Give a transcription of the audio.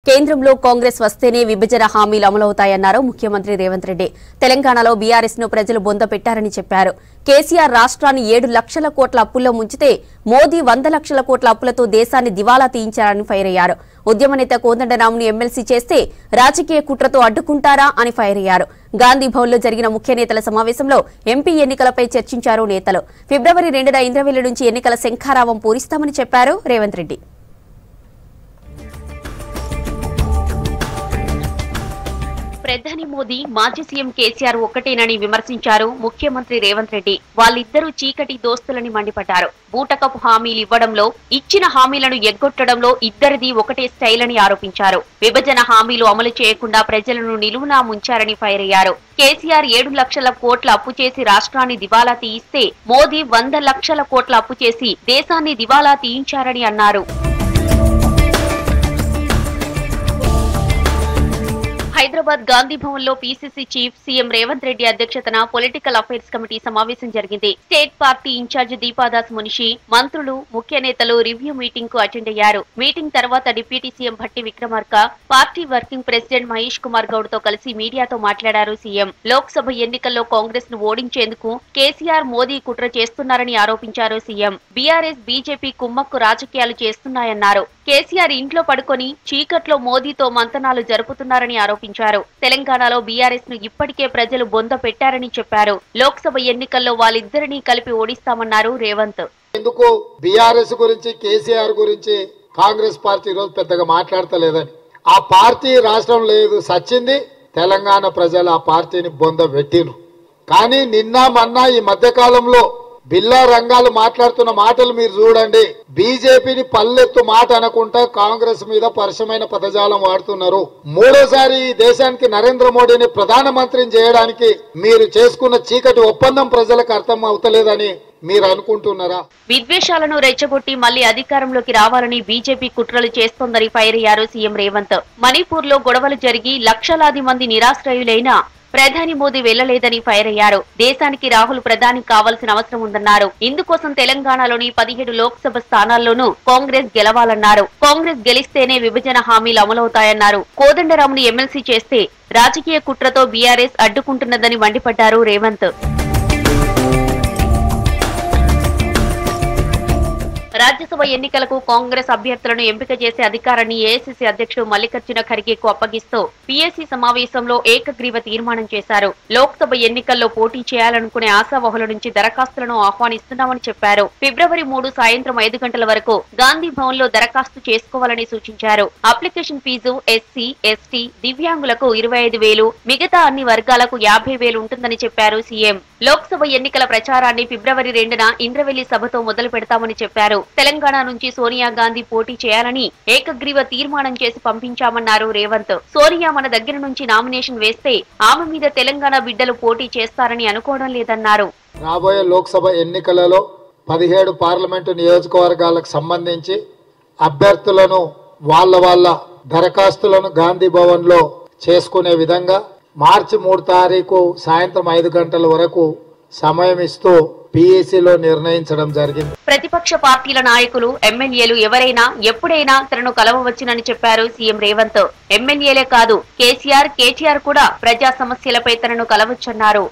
కేంద్రంలో కాంగ్రెస్ వస్తేనే విభజన హామీలు అమలవుతాయన్నారు ముఖ్యమంత్రి రేవంత్ రెడ్డి. తెలంగాణలో బీఆర్ఎస్ ను ప్రజలు బొంద పెట్టారని చెప్పారు. కేసీఆర్ రాష్ట్రాన్ని 7 లక్షల కోట్ల అప్పుల్లో ముంచితే మోదీ 100 లక్షల కోట్ల అప్పులతో దేశాన్ని దివాలా తీయించారని ఫైర్ అయ్యారు. ఉద్యమ నేత కోదండరాంను ఎమ్మెల్సీ చేస్తే రాజకీయ కుట్రతో అడ్డుకుంటారా అని ఫైర్ అయ్యారు. గాంధీ భవన్ లో జరిగిన ముఖ్య నేతల సమావేశంలో ఎంపీ ఎన్నికలపై చర్చించారు నేతలు. ఫిబ్రవరి 2న ఇంద్రవెల్లి నుంచి ఎన్నికల శంఖారావం పూరిస్తామని చెప్పారు రేవంత్ రెడ్డి. ప్రధాని మోదీ మాజీ సీఎం కేసీఆర్ ఒక్కటేనని విమర్శించారు ముఖ్యమంత్రి రేవంత్ రెడ్డి. వాళ్ళిద్దరూ చీకటి దోస్తులని మండిపడ్డారు. బూటకపు హామీలు ఇవ్వడంలో, ఇచ్చిన హామీలను ఎగ్గొట్టడంలో ఇద్దరిది ఒకటే స్టైల్ అని ఆరోపించారు. విభజన హామీలు అమలు చేయకుండా ప్రజలను నిలువునా ముంచారని ఫైర్ అయ్యారు. కేసీఆర్ 7 లక్షల కోట్ల అప్పు చేసి రాష్ట్రాన్ని దివాలా తీయిస్తే మోదీ 100 లక్షల కోట్ల అప్పు చేసి దేశాన్ని దివాలా తీయించారని అన్నారు. హైదరాబాద్ గాంధీ భవన్ లో PCC chief CM Revanth Reddy అధ్యక్షతన పొలిటికల్ అఫైర్స్ కమిటీ సమావేశం జరిగింది. State party in charge Deepa Das Munshi, మంత్రులు, ముఖ్య నేతలు రివ్యూ మీటింగ్ కు అటెండ్ అయ్యారు. మీటింగ్ తర్వాత deputy CM Bhatti Vikramarka, party working president Mahesh Kumar Goud తో కలిసి మీడియాతో మాట్లాడారు సీఎం. లోక్సభ ఎన్నికల్లో కాంగ్రెస్ ను ఓడించేందుకు కేసీఆర్, మోదీ కుట్ర చేస్తున్నారని ఆరోపించారు సీఎం. బీఆర్ఎస్, బీజేపీ కుమ్మక్కు రాజకీయాలు చేస్తున్నాయన్నారు. కేసీఆర్ ఇంట్లో పడుకొని చీకట్లో మోదీతో మంతనాలు జరుపుతున్నారని ఆరోపించారు. తెలంగాణలో బీఆర్ఎస్ ను ఇప్పటికే ప్రజలు బొంద పెట్టారని చెప్పారు. లోక్సభ ఎన్నికల్లో వాళ్ళిద్దరినీ కలిపి ఓడిస్తామన్నారు రేవంత్. ఎందుకు బీఆర్ఎస్ గురించి, కేసీఆర్ గురించి కాంగ్రెస్ పార్టీ రోజు పెద్దగా మాట్లాడతలేదని, ఆ పార్టీ రాష్ట్రం లేదు, సచ్చింది. తెలంగాణ ప్రజలు ఆ పార్టీని బొంద పెట్టిరు. కానీ నిన్న మొన్న ఈ మధ్య కాలంలో బిల్లా రంగాలు మాట్లాడుతున్న మాటలు మీరు చూడండి. బీజేపీని పల్లెత్తు మాట అనుకుంటా కాంగ్రెస్ మీద పరుషమైన పదజాలం వాడుతున్నారు. మూడోసారి ఈ దేశానికి నరేంద్ర మోడీని ప్రధానమంత్రిని చేయడానికి మీరు చేసుకున్న చీకటి ఒప్పందం ప్రజలకు అర్థం అవుతలేదని మీరు అనుకుంటున్నారా? విద్వేషాలను రెచ్చగొట్టి మళ్లీ అధికారంలోకి రావాలని బీజేపీ కుట్రలు చేస్తోందని ఫైర్ అయ్యారు సీఎం రేవంత్. మణిపూర్ లో గొడవలు జరిగి లక్షలాది మంది నిరాశ్రయులైన ప్రధాని మోదీ వెళ్లలేదని ఫైర్ అయ్యారు. దేశానికి రాహుల్ ప్రధాని కావాల్సిన అవసరం ఉందన్నారు. ఇందుకోసం తెలంగాణలోని 17 లోక్సభ స్థానాల్లోనూ కాంగ్రెస్ గెలవాలన్నారు. కాంగ్రెస్ గెలిస్తేనే విభజన హామీలు అమలవుతాయన్నారు. కోదండరాంను ఎమ్మెల్సీ చేస్తే రాజకీయ కుట్రతో బీఆర్ఎస్ అడ్డుకుంటున్నదని మండిపడ్డారు రేవంత్. రాజ్యసభ ఎన్నికలకు కాంగ్రెస్ అభ్యర్థులను ఎంపిక చేసే అధికారాన్ని ఏఐసీసీ అధ్యక్షుడు మల్లికార్జున ఖర్గేకు అప్పగిస్తూ పీఏసీ సమావేశంలో ఏకగ్రీవ తీర్మానం చేశారు. లోక్సభ ఎన్నికల్లో పోటీ చేయాలనుకునే ఆశావహుల నుంచి దరఖాస్తులను ఆహ్వానిస్తున్నామని చెప్పారు. ఫిబ్రవరి 3 సాయంత్రం 5 గంటల వరకు గాంధీ భవన్ లో దరఖాస్తు చేసుకోవాలని సూచించారు. అప్లికేషన్ ఫీజు ఎస్సీ, ఎస్టీ, దివ్యాంగులకు 25,000, మిగతా అన్ని వర్గాలకు 50,000 ఉంటుందని చెప్పారు సీఎం. లోక్సభ ఎన్నికల ప్రచారాన్ని ఫిబ్రవరి 2న ఇంద్రవెల్లి సభతో మొదలు పెడతామని చెప్పారు. తెలంగాణ నుంచి సోనియా గాంధీ పోటీ చేయాలని ఏకగ్రీవ తీర్మానం చేసి పంపించామన్నారు రేవంత్. సోనియా మన దగ్గర నుంచి నామినేషన్ వేస్తే ఆమె మీద తెలంగాణ బిడ్డలు పోటీ చేస్తారని అనుకోవడం లేదన్నారు. రాబోయే లోక్సభ ఎన్నికలలో 17 పార్లమెంటు నియోజకవర్గాలకు సంబంధించి అభ్యర్థులను వాళ్ళ దరఖాస్తులను గాంధీ భవన్ లో చేసుకునే విధంగా మార్చి 3 తారీఖు సాయంత్రం 5 గంటల వరకు సమయం ఇస్తూ పీఏసీలో నిర్ణయించడం జరిగింది. ప్రతిపక్ష పార్టీల నాయకులు, ఎమ్మెల్యేలు ఎవరైనా ఎప్పుడైనా తనను కలవవచ్చునని చెప్పారు సీఎం రేవంత్. ఎమ్మెల్యేలే కాదు, కేసీఆర్, కేటీఆర్ కూడా ప్రజా సమస్యలపై తనను కలవచ్చన్నారు.